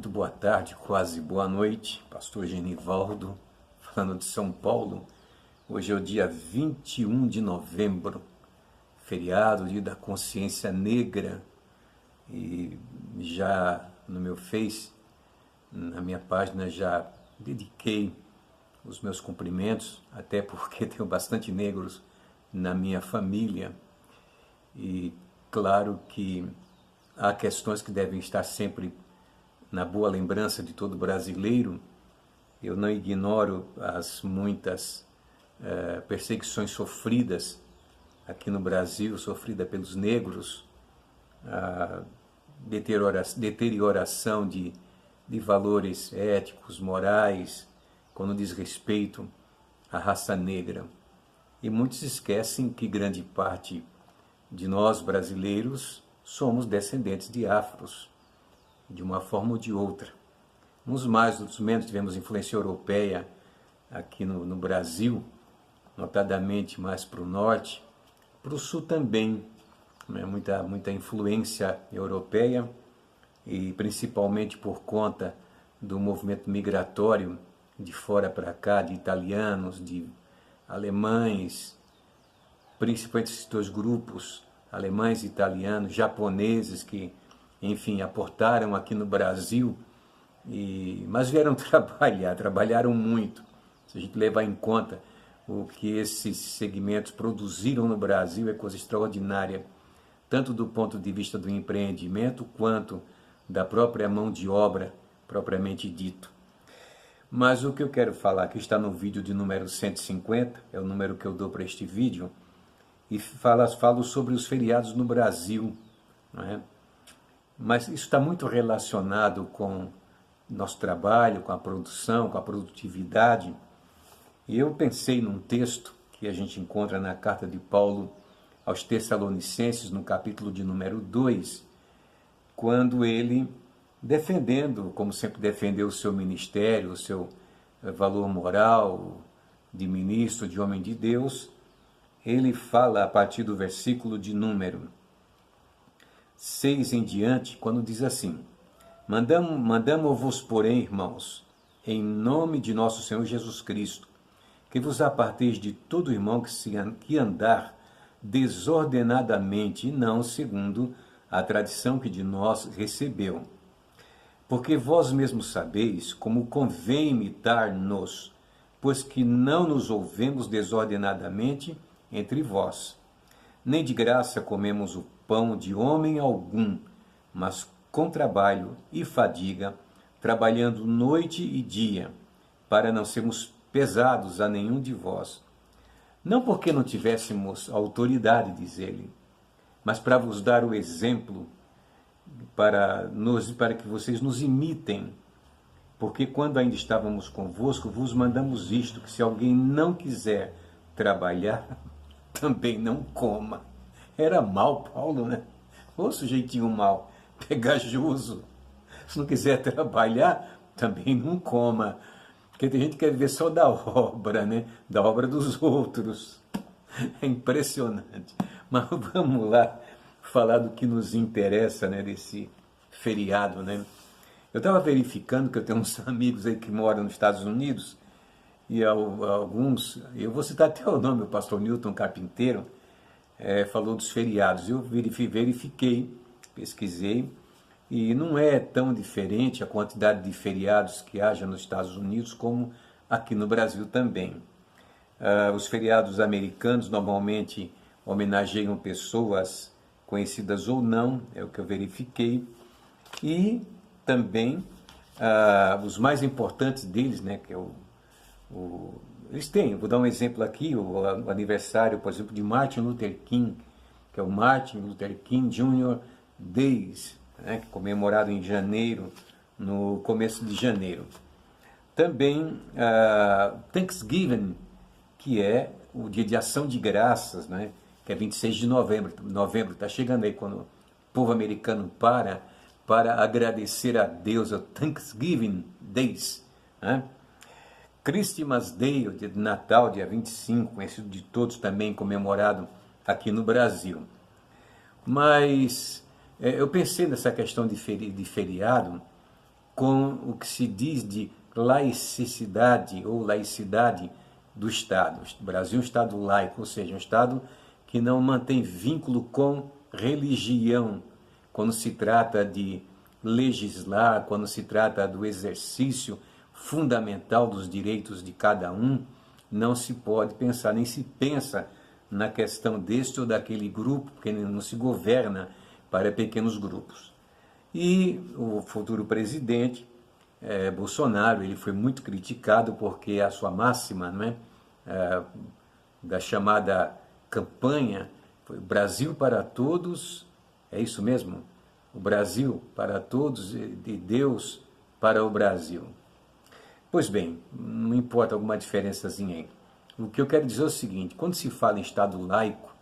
Muito boa tarde, quase boa noite, pastor Genivaldo, falando de São Paulo. Hoje é o dia 21 de novembro, feriado, dia da consciência negra, e já no meu Face, na minha página, já dediquei os meus cumprimentos, até porque tenho bastante negros na minha família, e claro que há questões que devem estar sempre na boa lembrança de todo brasileiro. Eu não ignoro as muitas perseguições sofridas aqui no Brasil, sofrida pelos negros, a deterioração de valores éticos, morais, quando diz respeito à raça negra. E muitos esquecem que grande parte de nós brasileiros somos descendentes de afros, de uma forma ou de outra. Uns mais, outros menos, tivemos influência europeia aqui no Brasil, notadamente mais para o norte, para o sul também, né? Muita influência europeia, e principalmente por conta do movimento migratório de fora para cá, de italianos, de alemães, principalmente esses dois grupos, alemães e italianos, japoneses, que enfim, aportaram aqui no Brasil, mas vieram trabalharam muito. Se a gente levar em conta o que esses segmentos produziram no Brasil, é coisa extraordinária, tanto do ponto de vista do empreendimento, quanto da própria mão de obra, propriamente dito. Mas o que eu quero falar, que está no vídeo de número 150, é o número que eu dou para este vídeo, e falo sobre os feriados no Brasil, não é? Mas isso está muito relacionado com nosso trabalho, com a produção, com a produtividade. E eu pensei num texto que a gente encontra na carta de Paulo aos Tessalonicenses, no capítulo de número 2, quando ele, defendendo, como sempre defendeu o seu ministério, o seu valor moral de ministro, de homem de Deus, ele fala a partir do versículo de número 6 em diante, quando diz assim: Mandamo-vos, porém, irmãos, em nome de nosso Senhor Jesus Cristo, que vos aparteis de todo irmão que andar desordenadamente, e não segundo a tradição que de nós recebeu. Porque vós mesmos sabeis como convém imitar-nos, pois que não nos ouvemos desordenadamente entre vós. Nem de graça comemos o pão de homem algum, mas com trabalho e fadiga, trabalhando noite e dia, para não sermos pesados a nenhum de vós. Não porque não tivéssemos autoridade, diz ele, mas para vos dar o exemplo, para que vocês nos imitem. Porque quando ainda estávamos convosco, vos mandamos isto, que se alguém não quiser trabalhar, também não coma. Era mal, Paulo, né? Ô sujeitinho mal, pegajoso. Se não quiser trabalhar, também não coma. Porque tem gente que quer viver só da obra, né? Da obra dos outros. É impressionante. Mas vamos lá falar do que nos interessa, né? Desse feriado, né? Eu estava verificando que eu tenho uns amigos aí que moram nos Estados Unidos, e alguns, eu vou citar até o nome, o pastor Newton Carpinteiro, falou dos feriados. Eu verifiquei, pesquisei, e não é tão diferente a quantidade de feriados que haja nos Estados Unidos como aqui no Brasil também. Os feriados americanos normalmente homenageiam pessoas conhecidas ou não, é o que eu verifiquei, e também os mais importantes deles, né, que é eles têm, vou dar um exemplo aqui, o aniversário, por exemplo, de Martin Luther King, que é o Martin Luther King Jr. Days, né, comemorado em janeiro, no começo de janeiro. Também Thanksgiving, que é o dia de ação de graças, né, que é 26 de novembro, está chegando aí quando o povo americano para agradecer a Deus, o Thanksgiving Days, né? Christmas Day, o dia de Natal, dia 25, conhecido de todos, também comemorado aqui no Brasil. Mas eu pensei nessa questão de feriado, com o que se diz de laicidade ou laicidade do Estado. O Brasil é um Estado laico, ou seja, um Estado que não mantém vínculo com religião, quando se trata de legislar, quando se trata do exercício fundamental dos direitos de cada um, não se pode pensar, nem se pensa na questão deste ou daquele grupo, porque não se governa para pequenos grupos. E o futuro presidente, Bolsonaro, ele foi muito criticado porque a sua máxima, não é, da chamada campanha foi Brasil para todos, é isso mesmo? O Brasil para todos e de Deus para o Brasil. Pois bem, não importa alguma diferençazinha aí. O que eu quero dizer é o seguinte, quando se fala em Estado laico,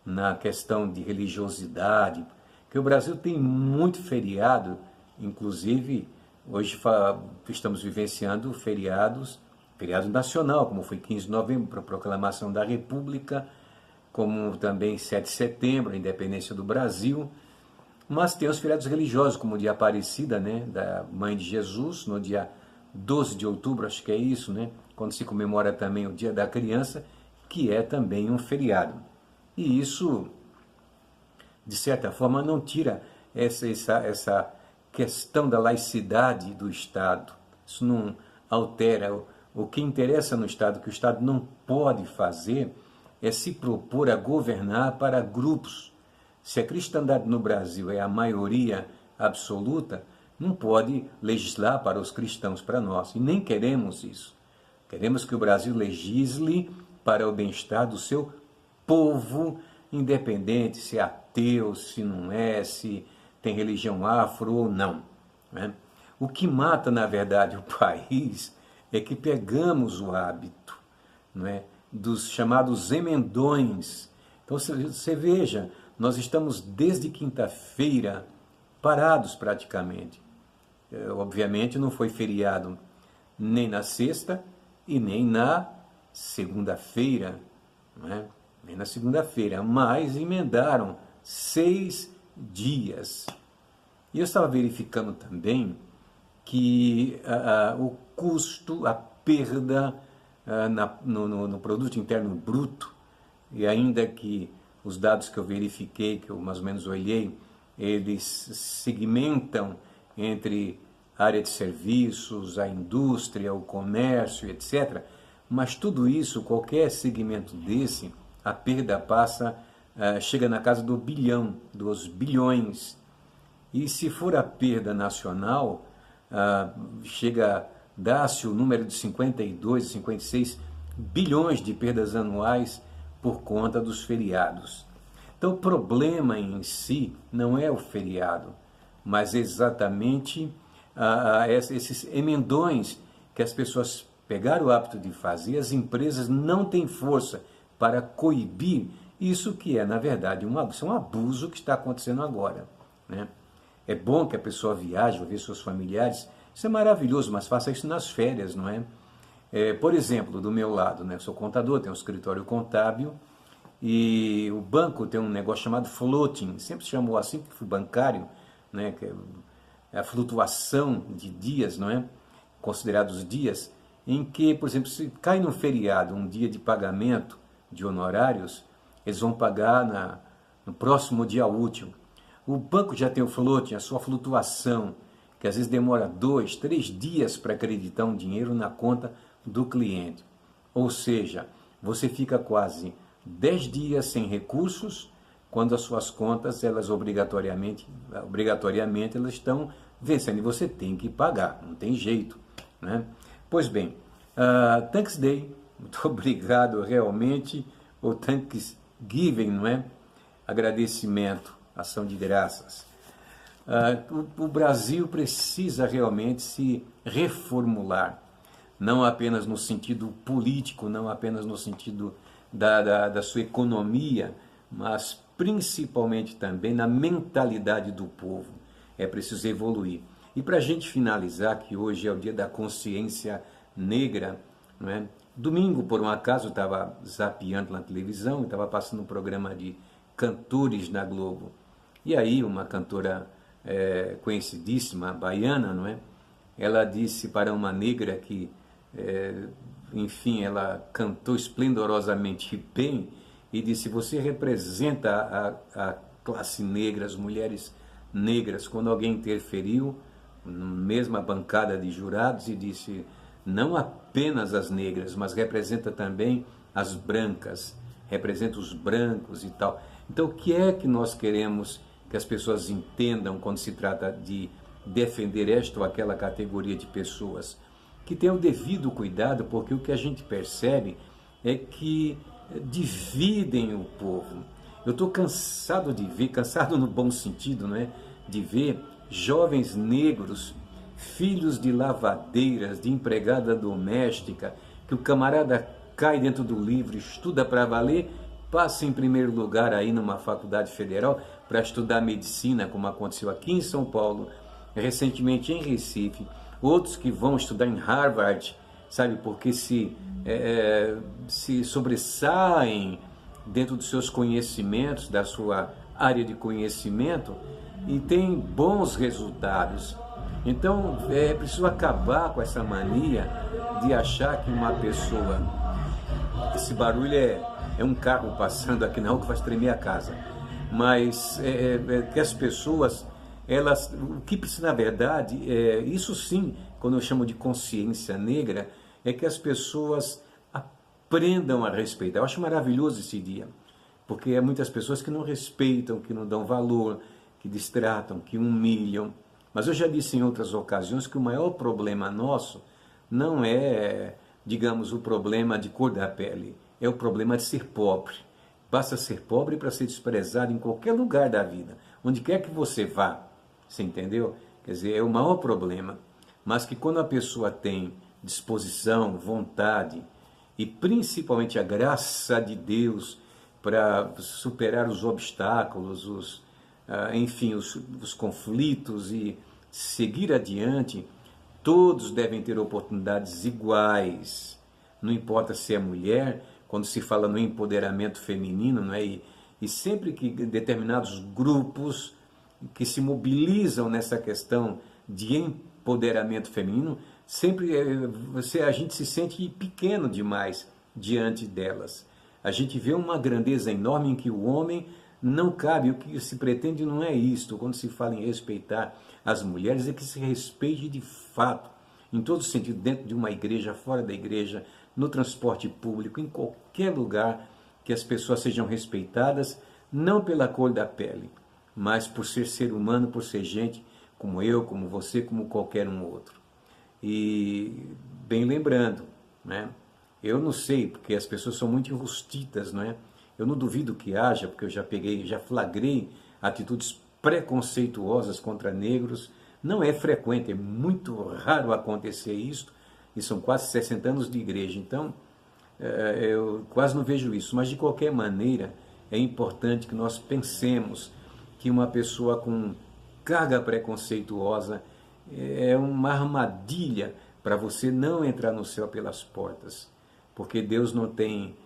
na questão de religiosidade, que o Brasil tem muito feriado, inclusive hoje estamos vivenciando feriado nacional, como foi 15 de novembro, para a proclamação da República, como também 7 de setembro, a independência do Brasil, mas tem os feriados religiosos, como o dia Aparecida, né, da Mãe de Jesus, no dia 12 de outubro, acho que é isso, né, quando se comemora também o Dia da Criança, que é também um feriado. E isso, de certa forma, não tira essa questão da laicidade do Estado. Isso não altera. O que interessa no Estado, que o Estado não pode fazer, é se propor a governar para grupos. Se a cristandade no Brasil é a maioria absoluta, não pode legislar para os cristãos, para nós. E nem queremos isso. Queremos que o Brasil legisle para o bem-estar do seu povo, independente se é ateu, se não é, se tem religião afro ou não. Né? O que mata, na verdade, o país é que pegamos o hábito, não é, dos chamados emendões. Então, você veja, nós estamos desde quinta-feira parados praticamente. Obviamente não foi feriado nem na sexta e nem na segunda-feira, né? Nem na segunda-feira, mas emendaram 6 dias. E eu estava verificando também que o custo, a perda no produto interno bruto, e ainda que os dados que eu verifiquei, que eu mais ou menos olhei, eles segmentam entre a área de serviços, a indústria, o comércio, etc. Mas tudo isso, qualquer segmento desse, a perda chega na casa do bilhão, dos bilhões. E se for a perda nacional, dá-se o número de 52, 56 bilhões de perdas anuais por conta dos feriados. Então o problema em si não é o feriado, mas exatamente esses emendões que as pessoas pegaram o hábito de fazer, as empresas não têm força para coibir isso que é, na verdade, um abuso que está acontecendo agora. Né? É bom que a pessoa viaje, ver seus familiares, isso é maravilhoso, mas faça isso nas férias, não é? Por exemplo, do meu lado, né? Eu sou contador, tenho um escritório contábil, e o banco tem um negócio chamado floating, sempre se chamou assim porque fui bancário, né? Que é a flutuação de dias, não é? Considerados dias, em que, por exemplo, se cai no feriado um dia de pagamento de honorários, eles vão pagar no próximo dia útil. O banco já tem o floating, a sua flutuação, que às vezes demora 2, 3 dias para acreditar um dinheiro na conta do cliente. Ou seja, você fica quase 10 dias sem recursos, quando as suas contas, elas obrigatoriamente elas estão vencendo e você tem que pagar, não tem jeito. Né? Pois bem, Thanksgiving, muito obrigado realmente, ou Thanksgiving, não é? Agradecimento, ação de graças. O Brasil precisa realmente se reformular, não apenas no sentido político, não apenas no sentido da sua economia, mas principalmente também na mentalidade do povo. É preciso evoluir. E para a gente finalizar, que hoje é o dia da consciência negra, não é? Domingo, por um acaso, eu estava zapeando na televisão, estava passando um programa de cantores na Globo. E aí uma cantora conhecidíssima, baiana, não é? ela disse para uma negra que, enfim, ela cantou esplendorosamente bem e disse: você representa a classe negra, as mulheres negras. Quando alguém interferiu, na mesma bancada de jurados, e disse: não apenas as negras, mas representa também as brancas, representa os brancos e tal. Então, o que é que nós queremos que as pessoas entendam quando se trata de defender esta ou aquela categoria de pessoas? Que tenham o devido cuidado, porque o que a gente percebe é que dividem o povo. Eu estou cansado de ver, cansado no bom sentido, não é? De ver jovens negros, filhos de lavadeiras, de empregada doméstica, que o camarada cai dentro do livro, estuda para valer, passa em primeiro lugar aí numa faculdade federal para estudar medicina, como aconteceu aqui em São Paulo, recentemente em Recife, outros que vão estudar em Harvard, sabe, porque se sobressaem dentro dos seus conhecimentos, da sua área de conhecimento, e tem bons resultados. Então é preciso acabar com essa mania de achar que uma pessoa... Esse barulho é um carro passando aqui na rua que faz tremer a casa. Mas que as pessoas, elas, o que precisa na verdade, isso sim, quando eu chamo de consciência negra, é que as pessoas aprendam a respeitar. Eu acho maravilhoso esse dia, porque há muitas pessoas que não respeitam, que não dão valor, que distratam, que humilham. Mas eu já disse em outras ocasiões que o maior problema nosso não é, digamos, o problema de cor da pele, é o problema de ser pobre. Basta ser pobre para ser desprezado em qualquer lugar da vida, onde quer que você vá, você entendeu? Quer dizer, é o maior problema. Mas que quando a pessoa tem disposição, vontade e principalmente a graça de Deus para superar os obstáculos, enfim, os conflitos e seguir adiante, todos devem ter oportunidades iguais. Não importa se é mulher, quando se fala no empoderamento feminino, não é? E sempre que determinados grupos que se mobilizam nessa questão de empoderamento feminino, sempre a gente se sente pequeno demais diante delas. A gente vê uma grandeza enorme em que o homem não cabe. O que se pretende não é isto. Quando se fala em respeitar as mulheres, é que se respeite de fato, em todo sentido, dentro de uma igreja, fora da igreja, no transporte público, em qualquer lugar, que as pessoas sejam respeitadas, não pela cor da pele, mas por ser humano, por ser gente como eu, como você, como qualquer um outro. E, bem lembrando, né? Eu não sei, porque as pessoas são muito enrustidas, não é? Eu não duvido que haja, porque eu já flagrei atitudes preconceituosas contra negros. Não é frequente, é muito raro acontecer isso, e são quase 60 anos de igreja, então eu quase não vejo isso. Mas de qualquer maneira, é importante que nós pensemos que uma pessoa com carga preconceituosa é uma armadilha para você não entrar no céu pelas portas, porque Deus não tem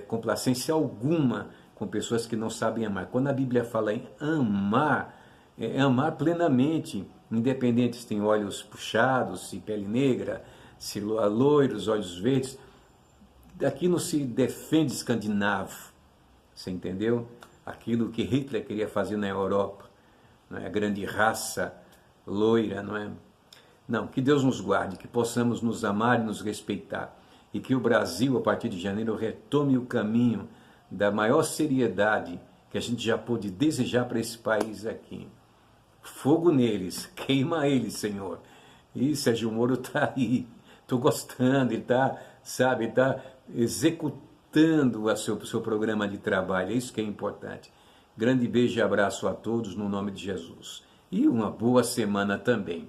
complacência alguma com pessoas que não sabem amar. Quando a Bíblia fala em amar, é amar plenamente, independente se tem olhos puxados, se pele negra, se loiros, olhos verdes. Aqui não se defende escandinavo, você entendeu? Aquilo que Hitler queria fazer na Europa, não é? A grande raça loira, não é? Não, que Deus nos guarde, que possamos nos amar e nos respeitar, e que o Brasil, a partir de janeiro, retome o caminho da maior seriedade que a gente já pôde desejar para esse país aqui. Fogo neles, queima eles, Senhor. E Sérgio Moro está aí, estou gostando, ele está, sabe, está executando o seu programa de trabalho, é isso que é importante. Grande beijo e abraço a todos no nome de Jesus. E uma boa semana também.